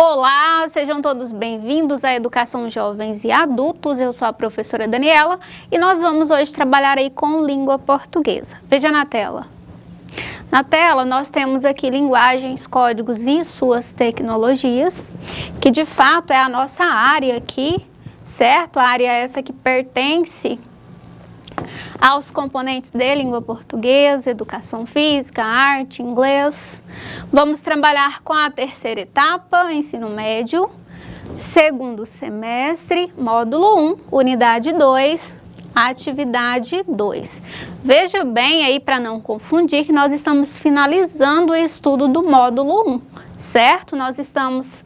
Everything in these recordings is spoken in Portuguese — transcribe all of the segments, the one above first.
Olá, sejam todos bem-vindos à Educação Jovens e Adultos. Eu sou a professora Daniela e nós vamos hoje trabalhar aí com língua portuguesa. Veja na tela. Na tela nós temos aqui linguagens, códigos e suas tecnologias, que de fato é a nossa área aqui, certo? A área essa que pertence aos componentes de língua portuguesa, educação física, arte, inglês. Vamos trabalhar com a terceira etapa, ensino médio, segundo semestre, módulo 1, unidade 2, atividade 2. Veja bem aí, para não confundir, que nós estamos finalizando o estudo do módulo 1, certo? Nós estamos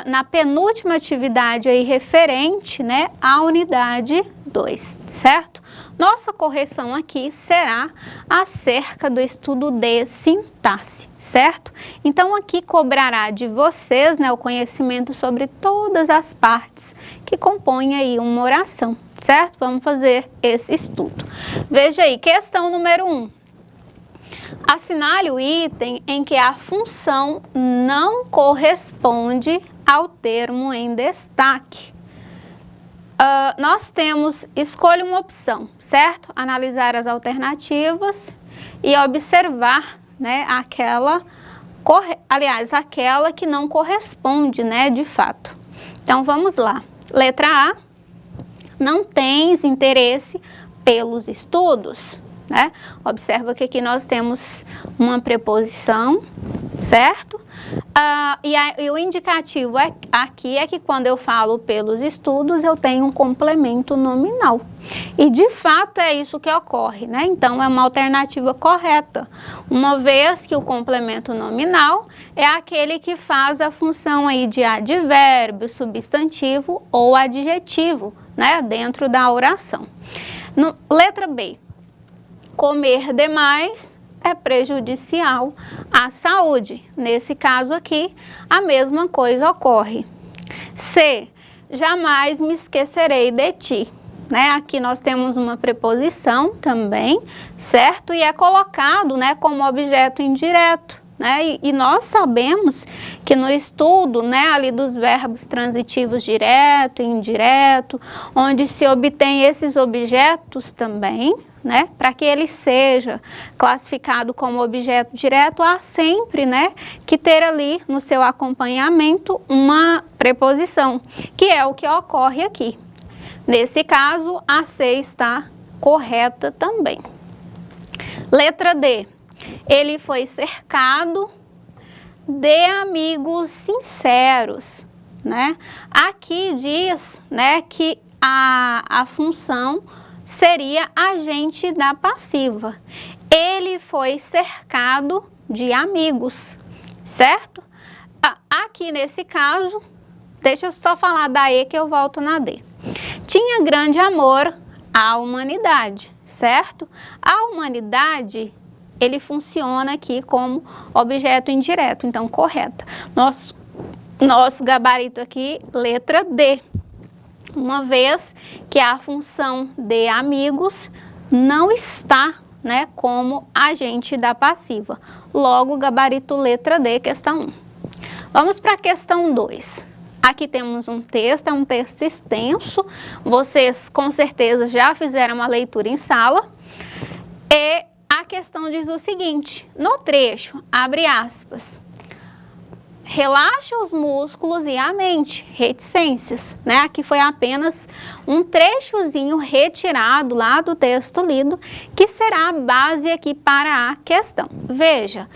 na penúltima atividade aí referente, né, à unidade 2, certo? Nossa correção aqui será acerca do estudo de sintaxe, certo? Então, aqui cobrará de vocês, né, o conhecimento sobre todas as partes que compõem aí uma oração, certo? Vamos fazer esse estudo. Veja aí, questão número 1. Assinale o item em que a função não corresponde ao termo em destaque. Nós temos, escolha uma opção, certo? Analisar as alternativas e observar, né, aquela que não corresponde, né, de fato. Então, vamos lá. Letra A, não tens interesse pelos estudos, né? Observa que aqui nós temos uma preposição, certo? E o indicativo aqui é que quando eu falo pelos estudos, eu tenho um complemento nominal. E de fato é isso que ocorre, né? Então é uma alternativa correta, uma vez que o complemento nominal é aquele que faz a função aí de advérbio, substantivo ou adjetivo, né? Dentro da oração. Letra B. Comer demais é prejudicial à saúde. Nesse caso aqui, a mesma coisa ocorre. C. Jamais me esquecerei de ti. Né? Aqui nós temos uma preposição também, certo? E é colocado, né, como objeto indireto. Né? E nós sabemos que no estudo, né, ali dos verbos transitivos direto e indireto, onde se obtém esses objetos também, né, para que ele seja classificado como objeto direto, há sempre, né, que ter ali no seu acompanhamento uma preposição, que é o que ocorre aqui. Nesse caso, a C está correta também. Letra D. Ele foi cercado de amigos sinceros, né? Aqui diz, né, que a função seria agente da passiva. Ele foi cercado de amigos, certo? Aqui nesse caso, deixa eu só falar da E que eu volto na D. Tinha grande amor à humanidade, certo? A humanidade, ele funciona aqui como objeto indireto, então correta. Nosso gabarito aqui, letra D. Uma vez que a função de amigos não está, né, como agente da passiva. Logo, gabarito letra D, questão 1. Vamos para a questão 2. Aqui temos um texto, é um texto extenso. Vocês com certeza já fizeram uma leitura em sala. E a questão diz o seguinte, no trecho, abre aspas, relaxa os músculos e a mente, reticências, né? Aqui foi apenas um trechozinho retirado lá do texto lido, que será a base aqui para a questão. Veja,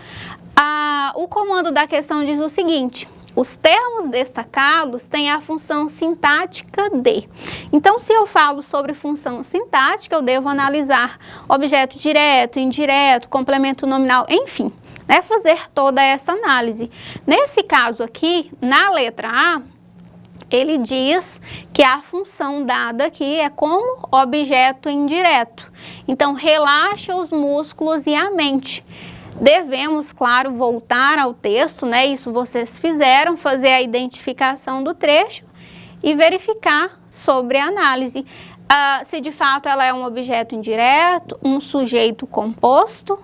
o comando da questão diz o seguinte, os termos destacados têm a função sintática de. Então, se eu falo sobre função sintática, eu devo analisar objeto direto, indireto, complemento nominal, enfim, né, fazer toda essa análise. Nesse caso aqui, na letra A, ele diz que a função dada aqui é como objeto indireto. Então, relaxa os músculos e a mente. Devemos, claro, voltar ao texto, né? Isso vocês fizeram, fazer a identificação do trecho e verificar sobre a análise. Se de fato ela é um objeto indireto, um sujeito composto,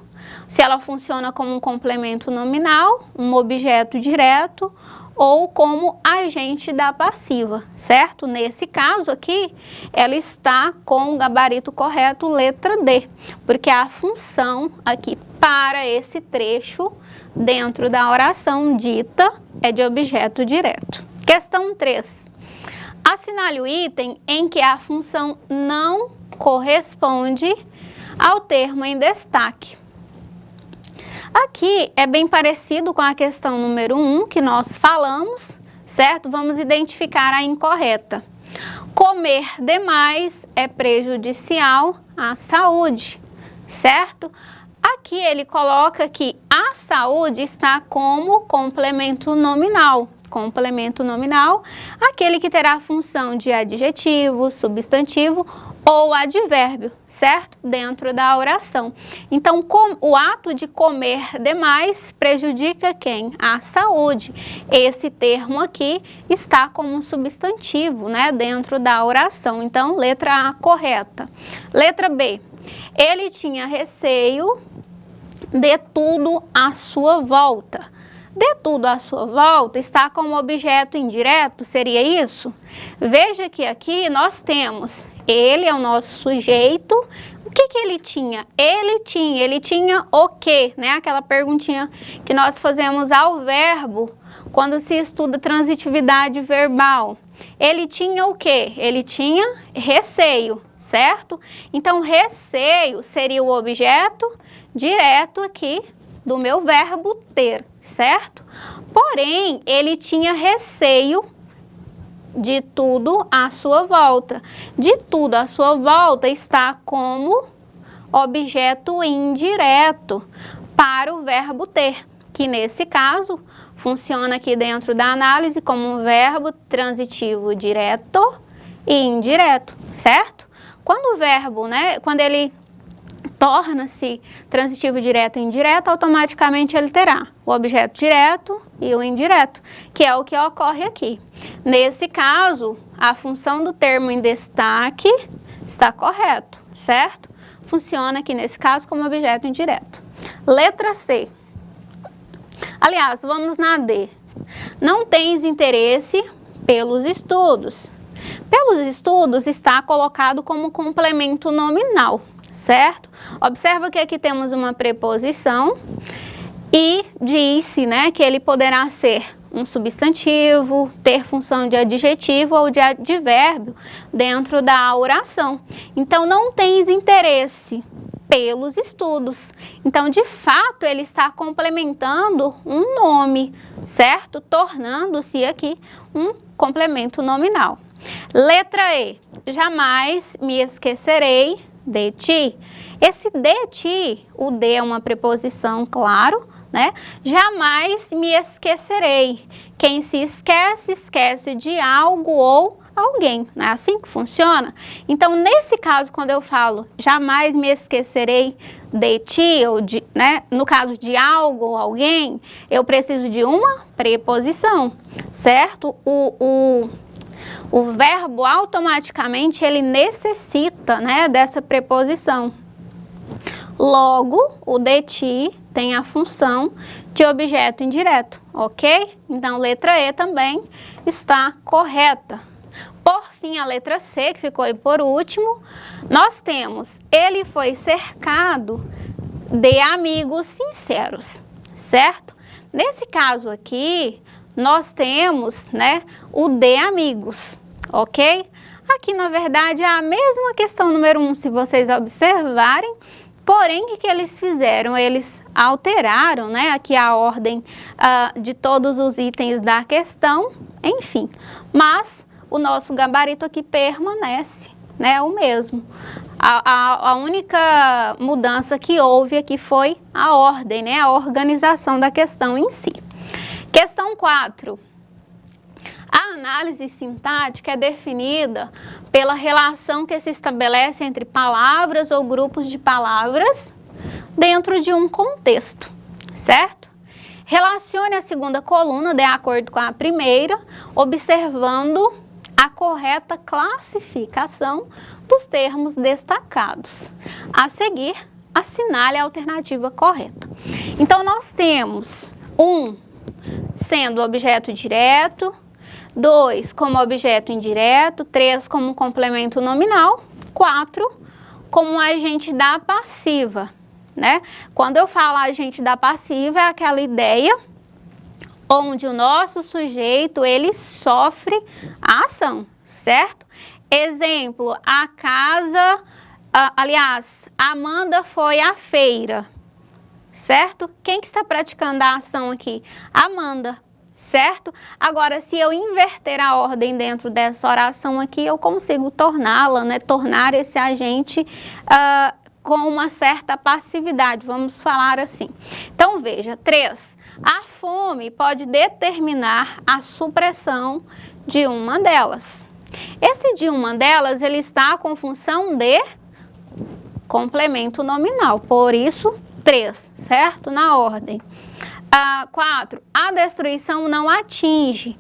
se ela funciona como um complemento nominal, um objeto direto ou como agente da passiva, certo? Nesse caso aqui, ela está com o gabarito correto, letra D, porque a função aqui para esse trecho dentro da oração dita é de objeto direto. Questão 3. Assinale o item em que a função não corresponde ao termo em destaque. Aqui é bem parecido com a questão número 1 que nós falamos, certo? Vamos identificar a incorreta. Comer demais é prejudicial à saúde, certo? Aqui ele coloca que a saúde está como complemento nominal. Complemento nominal, aquele que terá a função de adjetivo, substantivo ou advérbio, certo? Dentro da oração. Então, o ato de comer demais prejudica quem? A saúde. Esse termo aqui está como substantivo, né? Dentro da oração. Então, letra A correta. Letra B. Ele tinha receio de tudo à sua volta. De tudo à sua volta está como objeto indireto, seria isso? Veja que aqui nós temos, ele é o nosso sujeito. O que ele tinha? Ele tinha o quê? Né? Aquela perguntinha que nós fazemos ao verbo quando se estuda transitividade verbal. Ele tinha o quê? Ele tinha receio, certo? Então, receio seria o objeto direto aqui do meu verbo ter, certo? Porém, ele tinha receio de tudo à sua volta. De tudo à sua volta está como objeto indireto para o verbo ter, que nesse caso funciona aqui dentro da análise como um verbo transitivo direto e indireto, certo? Quando o verbo, né, quando ele torna-se transitivo direto e indireto, automaticamente ele terá o objeto direto e o indireto, que é o que ocorre aqui. Nesse caso, a função do termo em destaque está correto, certo? Funciona aqui nesse caso como objeto indireto. Letra C. Aliás, vamos na D. Não tens interesse pelos estudos. Pelos estudos está colocado como complemento nominal, certo? Observa que aqui temos uma preposição e disse, né, que ele poderá ser um substantivo, ter função de adjetivo ou de advérbio dentro da oração. Então, não tens interesse pelos estudos. Então, de fato, ele está complementando um nome, certo? Tornando-se aqui um complemento nominal. Letra E. Jamais me esquecerei de ti. Esse de ti, o de é uma preposição, claro, né? Jamais me esquecerei. Quem se esquece, esquece de algo ou alguém, não é assim que funciona? Então, nesse caso, quando eu falo jamais me esquecerei de ti, ou de, né, no caso de algo ou alguém, eu preciso de uma preposição, certo? O verbo automaticamente ele necessita, né, dessa preposição. Logo, o de ti tem a função de objeto indireto, ok? Então, letra E também está correta. Por fim, a letra C, que ficou aí por último, nós temos, ele foi cercado de amigos sinceros, certo? Nesse caso aqui, nós temos, né, o de amigos, ok? Aqui, na verdade, é a mesma questão número 1, se vocês observarem, porém, o que eles fizeram? Eles alteraram, né, aqui a ordem de todos os itens da questão, enfim, mas o nosso gabarito aqui permanece, né, o mesmo. A única mudança que houve aqui foi a ordem, né, a organização da questão em si. Questão 4. A análise sintática é definida pela relação que se estabelece entre palavras ou grupos de palavras dentro de um contexto, certo? Relacione a segunda coluna de acordo com a primeira, observando a correta classificação dos termos destacados. A seguir, assinale a alternativa correta. Então, nós temos sendo objeto direto, 2 como objeto indireto, 3 como complemento nominal, 4 como agente da passiva, né? Quando eu falo agente da passiva, é aquela ideia onde o nosso sujeito, ele sofre a ação, certo? Exemplo, a casa, aliás, Amanda foi à feira, certo? Quem que está praticando a ação aqui? Amanda, certo? Agora, se eu inverter a ordem dentro dessa oração aqui, eu consigo torná-la, né? Tornar esse agente com uma certa passividade, vamos falar assim. Então, veja, 3. A fome pode determinar a supressão de uma delas. Esse de uma delas, ele está com função de complemento nominal, por isso 3, certo? Na ordem. 4. A destruição não atinge.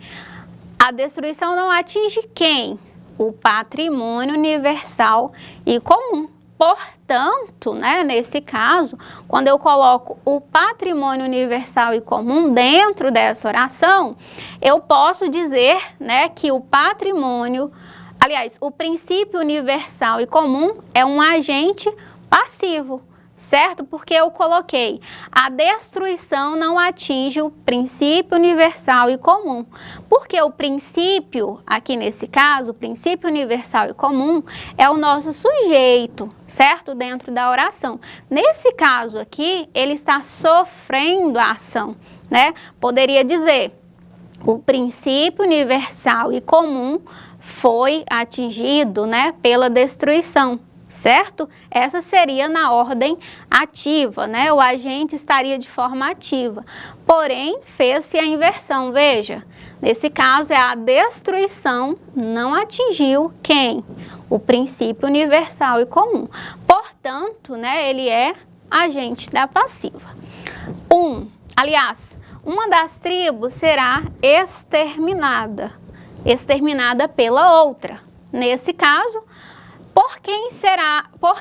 A destruição não atinge quem? O patrimônio universal e comum. Portanto, né, nesse caso, quando eu coloco o patrimônio universal e comum dentro dessa oração, eu posso dizer, né, que o patrimônio, aliás, o princípio universal e comum é um agente passivo, certo? Porque eu coloquei a destruição não atinge o princípio universal e comum. Porque o princípio, aqui nesse caso, o princípio universal e comum é o nosso sujeito, certo? Dentro da oração. Nesse caso aqui, ele está sofrendo a ação, né? Poderia dizer, o princípio universal e comum foi atingido, né, pela destruição. Certo? Essa seria na ordem ativa, né? O agente estaria de forma ativa. Porém, fez-se a inversão. Veja, nesse caso é a destruição não atingiu quem? O princípio universal e comum. Portanto, né, ele é agente da passiva. Aliás, uma das tribos será exterminada. Exterminada pela outra. Nesse caso, por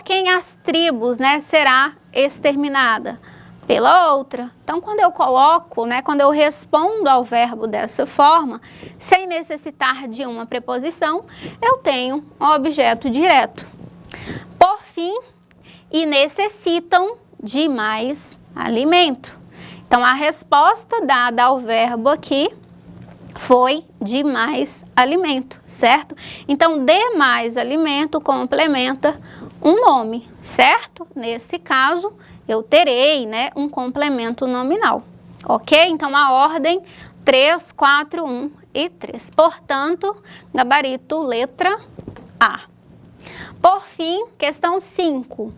quem as tribos, né, será exterminada? Pela outra. Então, quando eu coloco, né, quando eu respondo ao verbo dessa forma, sem necessitar de uma preposição, eu tenho um objeto direto. Por fim, e necessitam de mais alimento. Então, a resposta dada ao verbo aqui foi de mais alimento, certo? Então, de mais alimento complementa um nome, certo? Nesse caso, eu terei, né, um complemento nominal, ok? Então, a ordem 3, 4, 1 e 3. Portanto, gabarito letra A. Por fim, questão 5.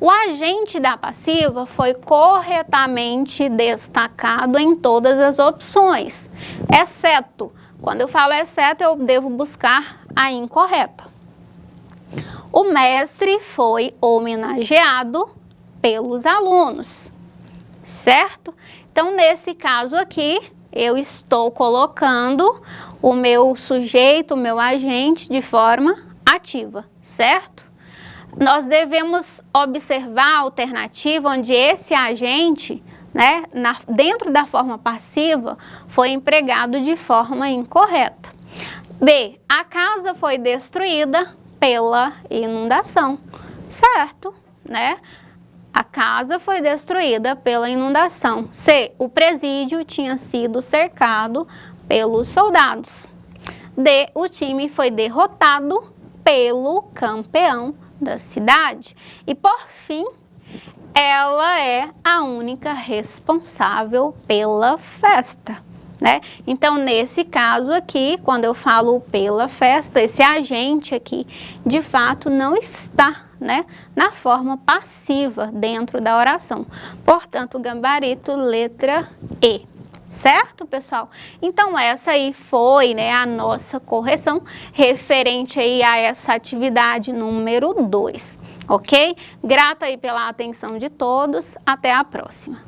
O agente da passiva foi corretamente destacado em todas as opções, exceto, quando eu falo exceto, eu devo buscar a incorreta. O mestre foi homenageado pelos alunos, certo? Então, nesse caso aqui, eu estou colocando o meu sujeito, o meu agente de forma ativa, certo? Nós devemos observar a alternativa onde esse agente, né, dentro da forma passiva, foi empregado de forma incorreta. B. A casa foi destruída pela inundação, certo, né? A casa foi destruída pela inundação. C. O presídio tinha sido cercado pelos soldados. D. O time foi derrotado pelo campeão da cidade. E por fim, ela é a única responsável pela festa, né? Então, nesse caso aqui, quando eu falo pela festa, esse agente aqui, de fato, não está, né, na forma passiva dentro da oração. Portanto, gabarito letra E. Certo, pessoal? Então, essa aí foi, né, a nossa correção referente aí a essa atividade número 2, ok? Grata aí pela atenção de todos, até a próxima.